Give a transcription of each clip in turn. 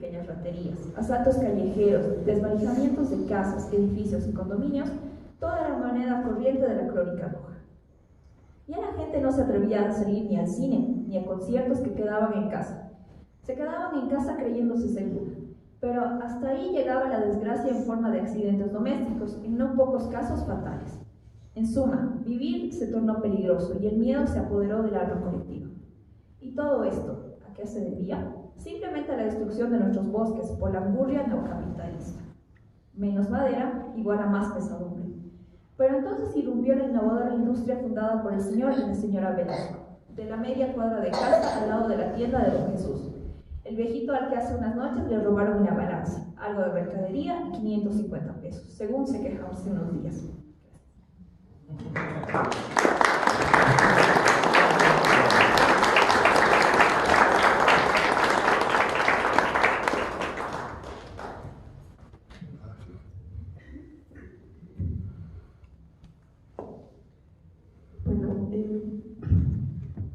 pequeñas raterías, asaltos callejeros, desvalijamientos de casas, edificios y condominios, toda la moneda corriente de la crónica roja. Ya la gente no se atrevía a salir ni al cine, ni a conciertos que quedaban en casa. Se quedaban en casa creyéndose segura, pero hasta ahí llegaba la desgracia en forma de accidentes domésticos, en no pocos casos fatales. En suma, vivir se tornó peligroso y el miedo se apoderó del alma colectiva. Y todo esto, ¿a qué se debía? Simplemente a la destrucción de nuestros bosques por la angurria neocapitalista. Menos madera igual a más pesadumbre. Pero entonces irrumpió la innovadora industria fundada por el señor y la señora Velasco, de la media cuadra de casa al lado de la tienda de Don Jesús. El viejito al que hace unas noches le robaron una balanza, algo de mercadería y 550 pesos, según se quejaba hace unos días.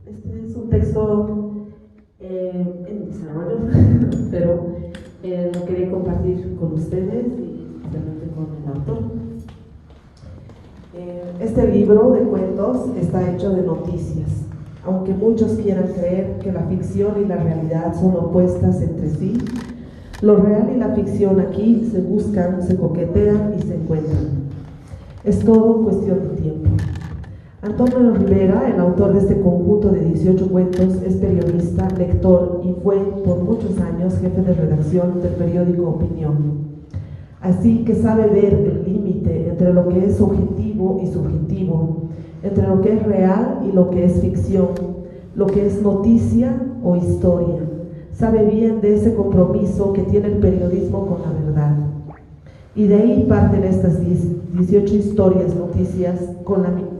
Este es un texto en desarrollo, pero lo quería compartir con ustedes y especialmente con el autor. Este libro de cuentos está hecho de noticias, aunque muchos quieran creer que la ficción y la realidad son opuestas entre sí. Lo real y la ficción aquí se buscan, se coquetean y se encuentran. Es todo cuestión de tiempo. Antonio Rivera, el autor de este conjunto de 18 cuentos, es periodista, lector y fue por muchos años jefe de redacción del periódico Opinión. Así que sabe ver el límite entre lo que es objetivo y subjetivo, entre lo que es real y lo que es ficción, lo que es noticia o historia. Sabe bien de ese compromiso que tiene el periodismo con la verdad. Y de ahí parten estas 18 historias, noticias,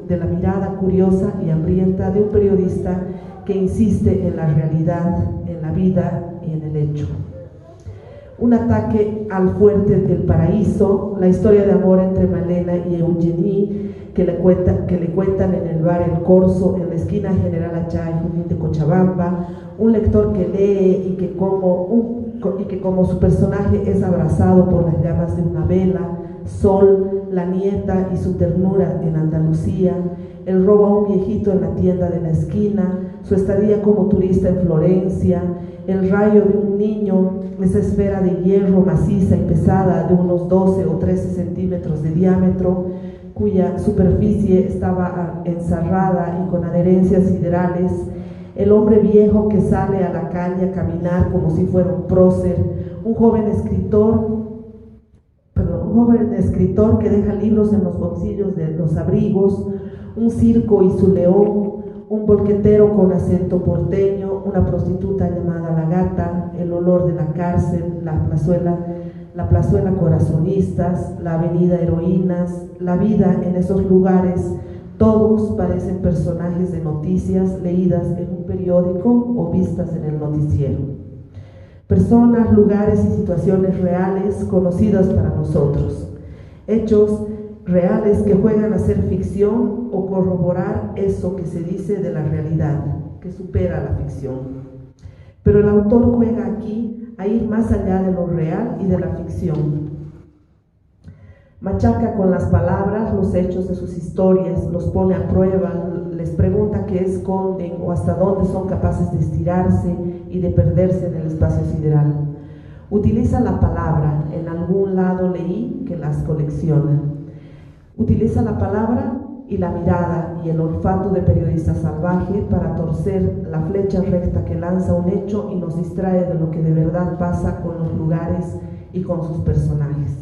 de la mirada curiosa y hambrienta de un periodista que insiste en la realidad, en la vida y en el hecho. Un ataque al fuerte del paraíso, la historia de amor entre Malena y Eugenie, que le cuentan en el bar El Corso, en la esquina General Achá y Junín de Cochabamba, un lector que lee y que como su personaje es abrazado por las llamas de una vela, Sol, la nieta y su ternura en Andalucía, el robo a un viejito en la tienda de la esquina, su estadía como turista en Florencia, el rayo de un niño, esa esfera de hierro maciza y pesada de unos 12 o 13 centímetros de diámetro, cuya superficie estaba encerrada y con adherencias siderales, el hombre viejo que sale a la calle a caminar como si fuera un prócer, un joven escritor que deja libros en los bolsillos de los abrigos, un circo y su león, un bolquetero con acento porteño, una prostituta llamada La Gata, el olor de la cárcel, la plazuela Corazonistas, la avenida Heroínas, la vida en esos lugares. Todos parecen personajes de noticias leídas en un periódico o vistas en el noticiero. Personas, lugares y situaciones reales conocidas para nosotros. Hechos reales que juegan a ser ficción o corroborar eso que se dice de la realidad, que supera la ficción. Pero el autor juega aquí a ir más allá de lo real y de la ficción. Machaca con las palabras los hechos de sus historias, los pone a prueba, les pregunta qué esconden o hasta dónde son capaces de estirarse y de perderse en el espacio sideral. Utiliza la palabra, en algún lado leí que las colecciona. Utiliza la palabra y la mirada y el olfato de periodista salvaje para torcer la flecha recta que lanza un hecho y nos distrae de lo que de verdad pasa con los lugares y con sus personajes.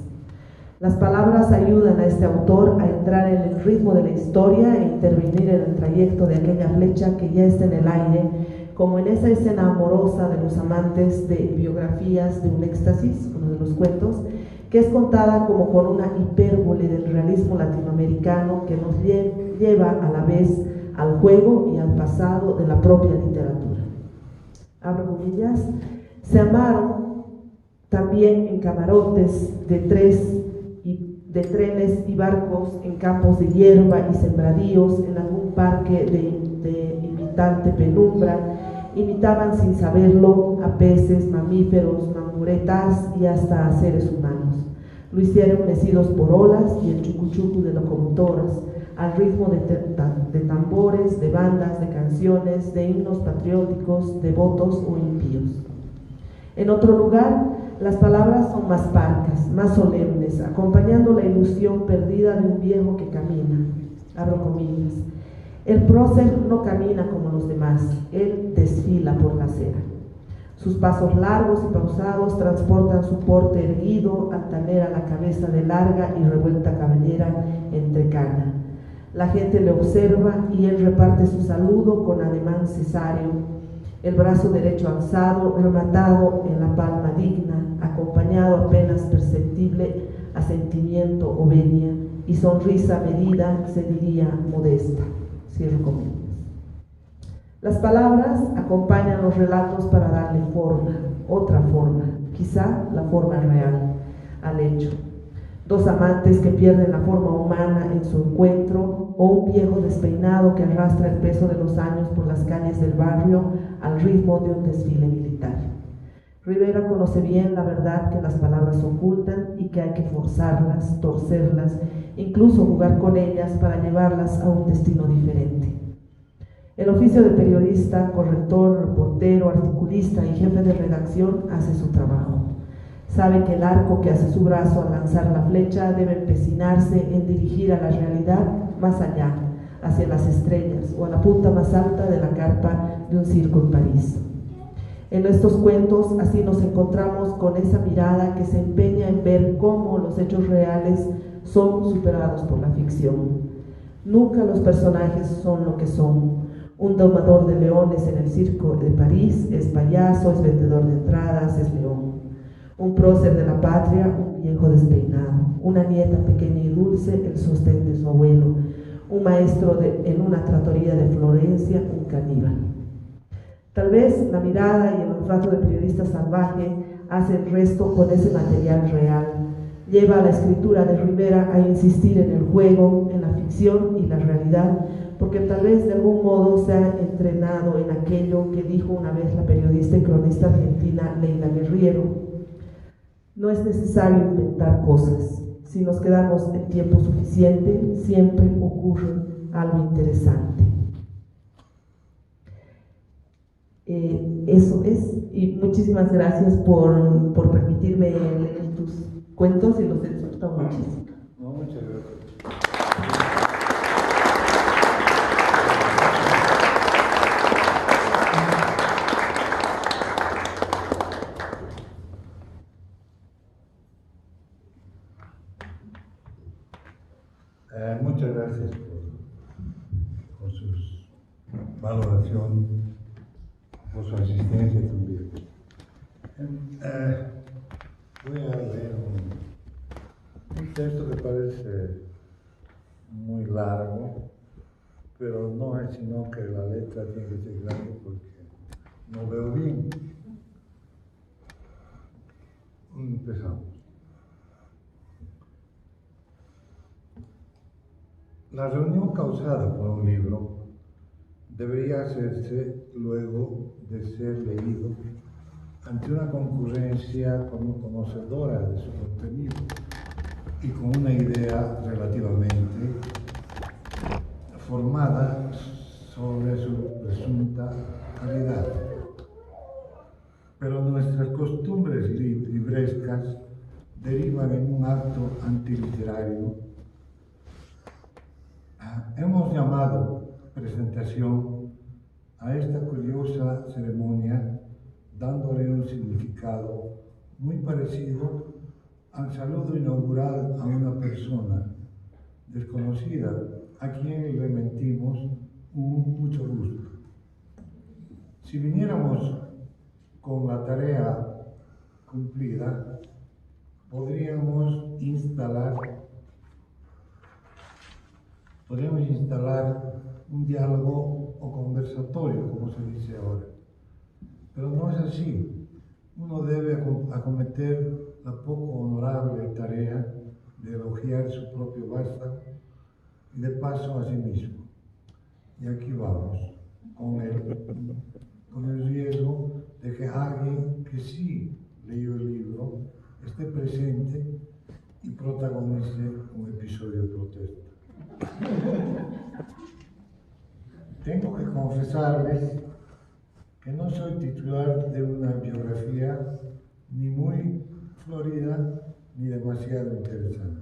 Las palabras ayudan a este autor a entrar en el ritmo de la historia e intervenir en el trayecto de aquella flecha que ya está en el aire, como en esa escena amorosa de los amantes de biografías de un éxtasis, uno de los cuentos, que es contada como con una hipérbole del realismo latinoamericano que nos lleva a la vez al juego y al pasado de la propia literatura. Abro comillas. Se amaron también en camarotes de trenes y barcos, en campos de hierba y sembradíos, en algún parque de invitante penumbra, Imitaban sin saberlo a peces, mamíferos, mamburetas y hasta a seres humanos. Lo hicieron mecidos por olas y el chucuchucu de locomotoras, al ritmo de tambores, de bandas, de canciones, de himnos patrióticos, devotos o impíos. En otro lugar, las palabras son más parcas, más solemnes, acompañando la ilusión perdida de un viejo que camina. Abro comillas. El prócer no camina como los demás, él desfila por la acera. Sus pasos largos y pausados transportan su porte erguido, altanera la cabeza de larga y revuelta cabellera entrecana. La gente le observa y él reparte su saludo con ademán cesáreo, el brazo derecho alzado, rematado en la palma digna, acompañado apenas perceptible asentimiento o venia y sonrisa medida, se diría modesta. Cierro comillas. Las palabras acompañan los relatos para darle forma, otra forma, quizá la forma real, al hecho. Dos amantes que pierden la forma humana en su encuentro, o un viejo despeinado que arrastra el peso de los años por las calles del barrio al ritmo de un desfile militar. Rivera conoce bien la verdad que las palabras ocultan y que hay que forzarlas, torcerlas, incluso jugar con ellas para llevarlas a un destino diferente. El oficio de periodista, corrector, reportero, articulista y jefe de redacción hace su trabajo. Sabe que el arco que hace su brazo al lanzar la flecha debe empecinarse en dirigir a la realidad más allá, hacia las estrellas o a la punta más alta de la carpa de un circo en París. En estos cuentos así nos encontramos con esa mirada que se empeña en ver cómo los hechos reales son superados por la ficción. Nunca los personajes son lo que son. Un domador de leones en el circo de París es payaso, es vendedor de entradas, es león. Un prócer de la patria, un viejo despeinado. Una nieta pequeña y dulce, el sostén de su abuelo. Un maestro en una trattoria de Florencia, un caníbal. Tal vez la mirada y el olfato de periodista salvaje hace el resto con ese material real. Lleva a la escritura de Rivera a insistir en el juego, en la ficción y la realidad, porque tal vez de algún modo se ha entrenado en aquello que dijo una vez la periodista y cronista argentina Leila Guerriero. No es necesario inventar cosas. Si nos quedamos el tiempo suficiente, siempre ocurre algo interesante. Eso es, y muchísimas gracias por permitirme leer tus cuentos y los he disfrutado muchísimo. No, muchas gracias. Muchas gracias por su valoración, por su asistencia también. Voy a leer un texto que parece muy largo, pero no es sino que la letra tiene que ser grande porque no veo bien. Empezamos. La reunión causada por un libro debería hacerse luego de ser leído ante una concurrencia conocedora de su contenido y con una idea relativamente formada sobre su presunta calidad. Pero nuestras costumbres librescas derivan en un acto antiliterario. Hemos llamado presentación a esta curiosa ceremonia dándole un significado muy parecido al saludo inaugural a una persona desconocida a quien le mentimos un mucho gusto. Si viniéramos con la tarea cumplida, podríamos instalar un diálogo o conversatorio, como se dice ahora. Pero no es así. Uno debe acometer la poco honorable tarea de elogiar su propio vástago y de paso a sí mismo. Y aquí vamos, con el con el riesgo de que alguien que sí leyó el libro esté presente y protagonice un episodio de protesta. Tengo que confesarles que no soy titular de una biografía ni muy florida ni demasiado interesante.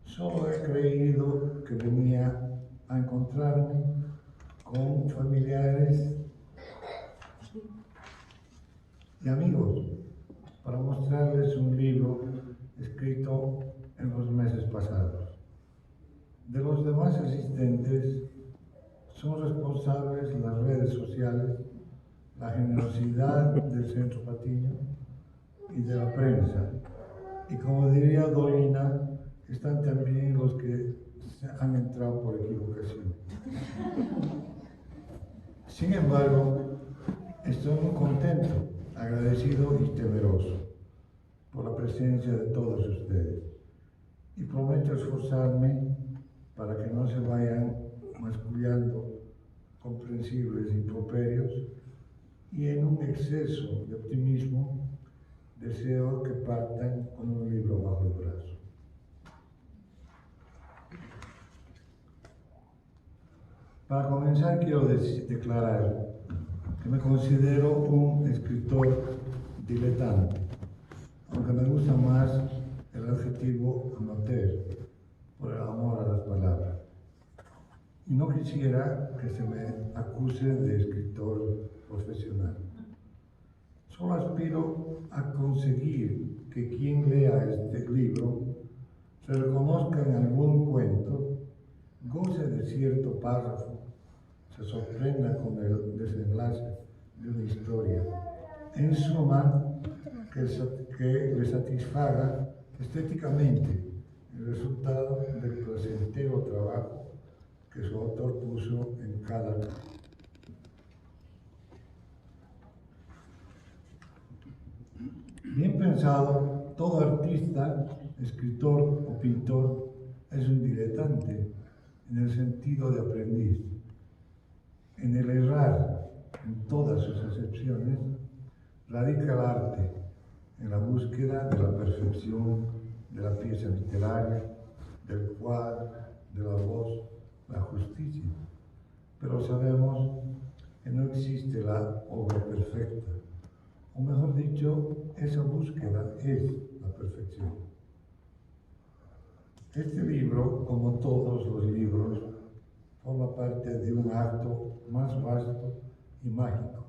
Solo he creído que venía a encontrarme con familiares y amigos para mostrarles un libro escrito en los meses pasados. De los demás asistentes son responsables las redes sociales, la generosidad del Centro Patiño y de la prensa. Y como diría Dolina, están también los que han entrado por equivocación. Sin embargo, estoy muy contento, agradecido y temeroso por la presencia de todos ustedes. Y prometo esforzarme para que no se vayan mascullando comprensibles improperios, y en un exceso de optimismo deseo que partan con un libro bajo el brazo. Para comenzar quiero declarar que me considero un escritor diletante, aunque me gusta más el adjetivo amateur por el amor a las palabras. Y no quisiera que se me acuse de escritor profesional. Solo aspiro a conseguir que quien lea este libro se reconozca en algún cuento, goce de cierto párrafo, se sorprenda con el desenlace de una historia. En suma, que le satisfaga estéticamente el resultado del placentero trabajo que su autor puso en cada. Bien pensado, todo artista, escritor o pintor es un diletante en el sentido de aprendiz. En el errar, en todas sus acepciones, radica el arte, en la búsqueda de la perfección de la pieza literaria, del cuadro, de la voz, la justicia. Pero sabemos que no existe la obra perfecta, o mejor dicho, esa búsqueda es la perfección. Este libro, como todos los libros, forma parte de un acto más vasto y mágico,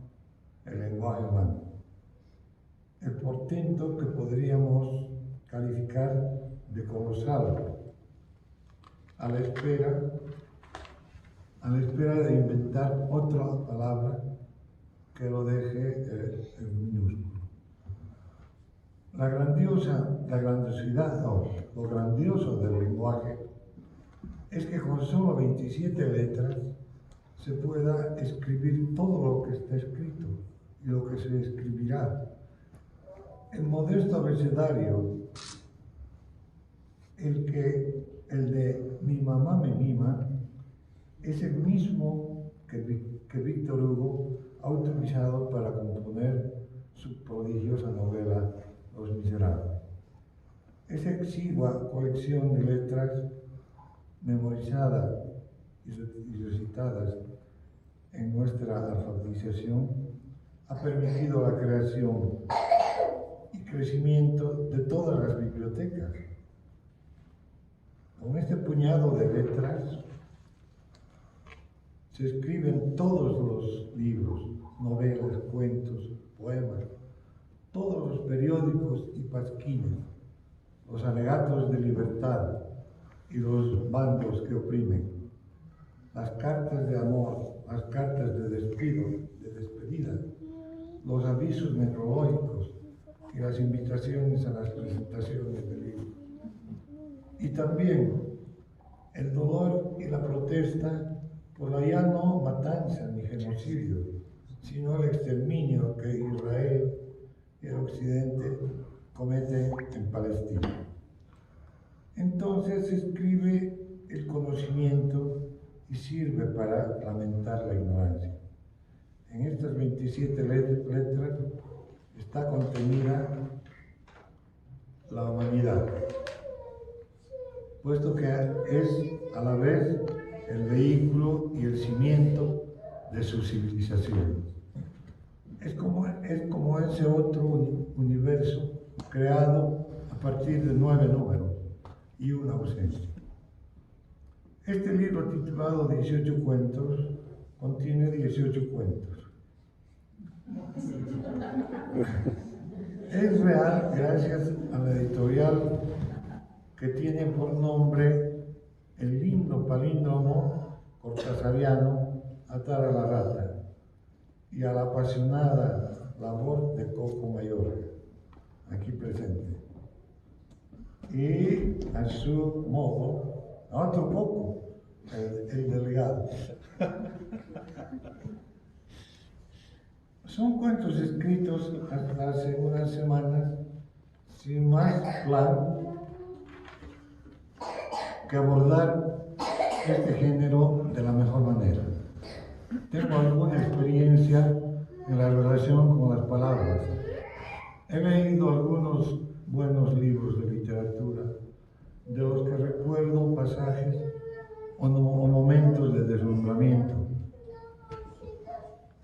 el lenguaje humano. El portento que podríamos calificar de colosal, a la espera de inventar otra palabra que lo deje en minúsculo. Lo grandioso del lenguaje es que con solo 27 letras se pueda escribir todo lo que está escrito y lo que se escribirá. El modesto abecedario, el de Mi mamá me mima, es el mismo que Víctor Hugo ha utilizado para componer su prodigiosa novela Los Miserables. Esa exigua colección de letras memorizadas y recitadas en nuestra alfabetización ha permitido la creación y crecimiento de todas las bibliotecas. Con este puñado de letras se escriben todos los libros, novelas, cuentos, poemas, todos los periódicos y pasquines, los alegatos de libertad y los bandos que oprimen, las cartas de amor, las cartas de despido, de despedida, los avisos necrológicos y las invitaciones a las presentaciones de libros. Y también el dolor y la protesta por la ya no matanza ni genocidio, sino el exterminio que Israel y el Occidente cometen en Palestina. Entonces se escribe el conocimiento y sirve para lamentar la ignorancia. En estas 27 letras está contenida la humanidad, puesto que es a la vez el vehículo y el cimiento de su civilización. Es como ese otro universo creado a partir de 9 números y una ausencia. Este libro, titulado 18 cuentos, contiene 18 cuentos. Es real gracias a la editorial que tiene por nombre el lindo palíndromo cortasariano Atar a la rata y a la apasionada labor de Coco Mayor, aquí presente. Y a su modo, a otro Coco, el delegado. Son cuentos escritos hasta hace unas semanas sin más plan que abordar este género de la mejor manera. Tengo alguna experiencia en la relación con las palabras. He leído algunos buenos libros de literatura, de los que recuerdo pasajes o momentos de deslumbramiento,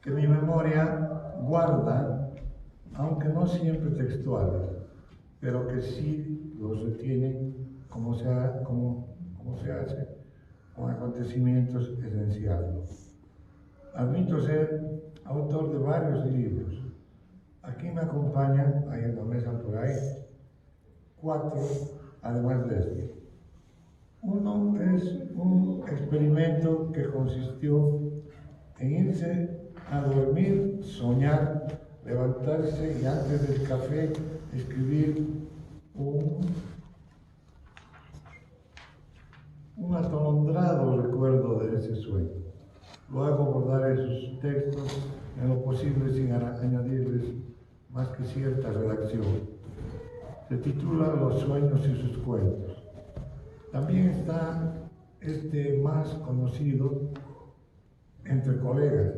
que mi memoria guarda, aunque no siempre textuales, pero que sí los retiene como se hace con acontecimientos esenciales. Admito ser autor de varios libros. Aquí me acompañan, hay una mesa por ahí, 4, además de este. Uno es un experimento que consistió en irse a dormir, soñar, levantarse y antes del café escribir un atolondrado recuerdo de ese sueño. Luego abordar esos textos en lo posible sin añadirles más que cierta redacción. Se titula Los sueños y sus cuentos. También está este más conocido entre colegas.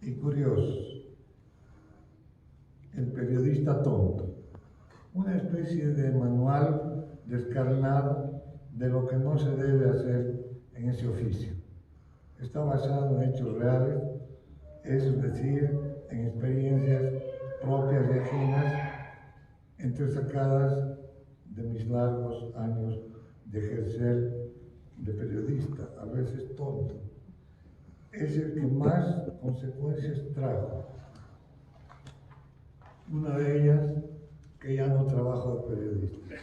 Y curiosos. El periodista tonto. Una especie de manual descarnado de lo que no se debe hacer en ese oficio. Está basado en hechos reales, es decir, en experiencias propias y ajenas, entresacadas de mis largos años de ejercer de periodista, a veces tonto. Es el que más consecuencias trajo. Una de ellas, que ya no trabajo de periodista.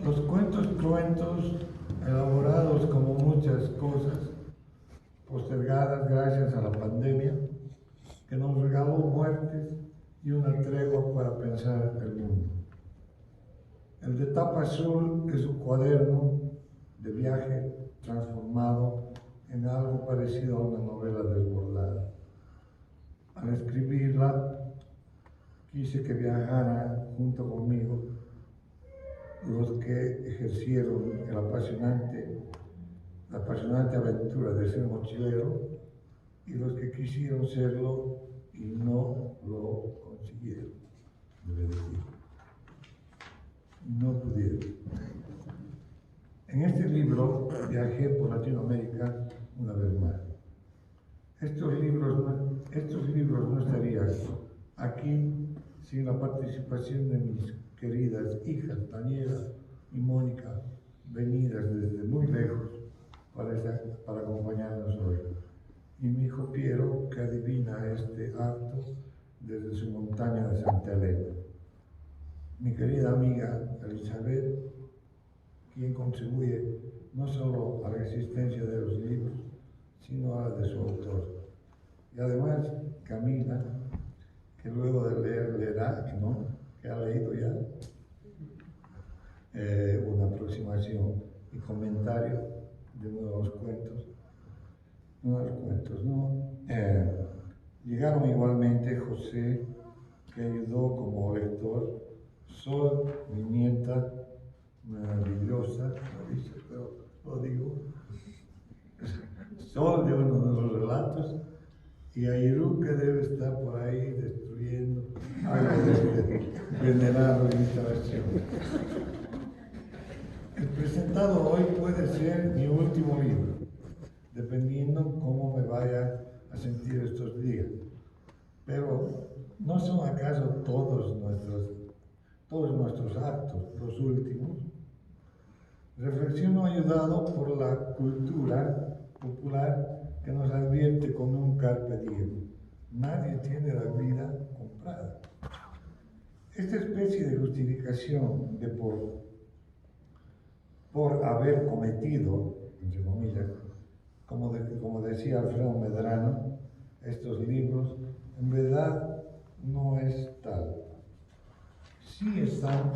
Los cuentos cruentos, elaborados como muchas cosas, postergadas gracias a la pandemia, que nos regaló muertes y una tregua para pensar el mundo. El de tapa azul es un cuaderno de viaje transformado en algo parecido a una novela desbordada. Al escribirla, quise que viajaran junto conmigo los que ejercieron la apasionante aventura de ser mochilero y los que quisieron serlo y no lo consiguieron, debe decir. No pudieron. En este libro viajé por Latinoamérica una vez más. Estos libros no estarían aquí sin la participación de mis queridas hijas Daniela y Mónica, venidas desde muy lejos para acompañarnos hoy, y mi hijo Piero, que adivina este acto desde su montaña de Santa Elena. Mi querida amiga Elizabeth, quien contribuye no solo a la existencia de los libros, sino a la de su autor. Y además Camila, que luego de leer leerá, que ha leído ya una aproximación y comentario de uno de los cuentos. Llegaron igualmente José, que ayudó como lector, Sol, mi nieta, maravillosa, lo dice, pero lo digo, sol de uno de los relatos, y Airú, que debe estar por ahí destruyendo algo de venerable instalación. El presentado hoy puede ser mi último libro, dependiendo cómo me vaya a sentir estos días. Pero ¿no son acaso todos nuestros actos los últimos? Reflexiono ayudado por la cultura popular que nos advierte con un carpe diem: nadie tiene la vida comprada. Esta especie de justificación de por haber cometido, entre comillas, como decía Alfredo Medrano, estos libros, en verdad no es tal. Si están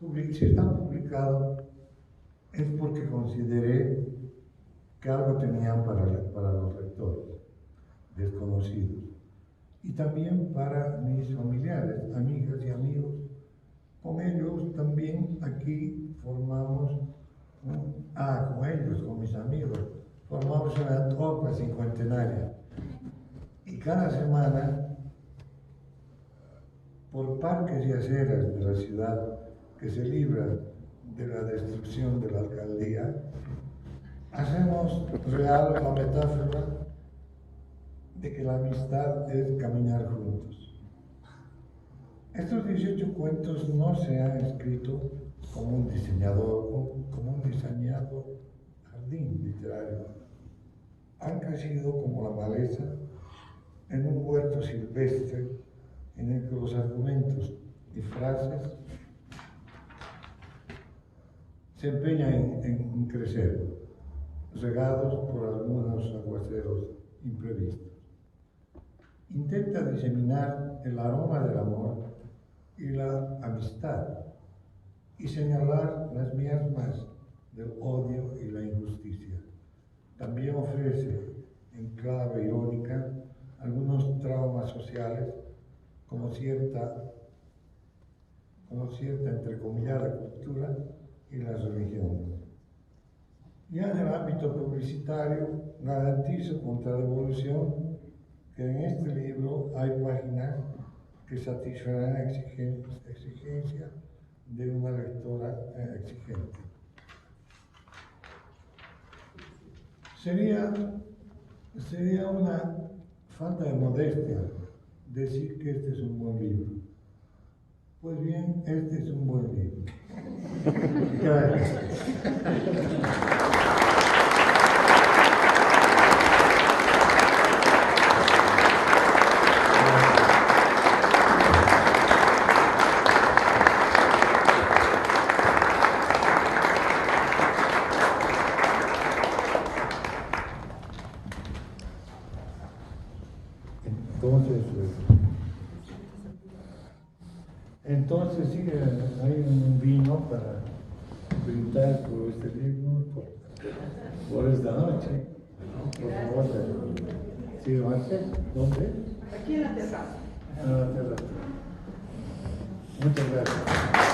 publicados es porque consideré que algo tenían para los lectores desconocidos, y también para mis familiares, amigas y amigos. Con ellos también aquí formamos, con mis amigos, formamos una tropa cincuentenaria. Y cada semana, por parques y aceras de la ciudad que se libran de la destrucción de la alcaldía, hacemos real la metáfora de que la amistad es caminar juntos. Estos 18 cuentos no se han escrito como un diseñado jardín literario. Han crecido como la maleza en un huerto silvestre en el que los argumentos y frases se empeñan en crecer, regados por algunos aguaceros imprevistos. Intenta diseminar el aroma del amor y la amistad y señalar las miasmas del odio y la injusticia. También ofrece, en clave irónica, algunos traumas sociales como cierta entrecomillada cultura y las religiones. Ya en el ámbito publicitario, garantizo contra la evolución que en este libro hay páginas que satisfarán la exigencia de una lectora exigente. Sería una falta de modestia decir que este es un buen libro. Pues bien, este es un buen libro. Gracias. Entonces sí, hay un vino para brindar por este libro, por esta noche. Por favor, ¿sí lo hace? ¿Dónde? Aquí en la terraza. En la terraza. Muchas gracias.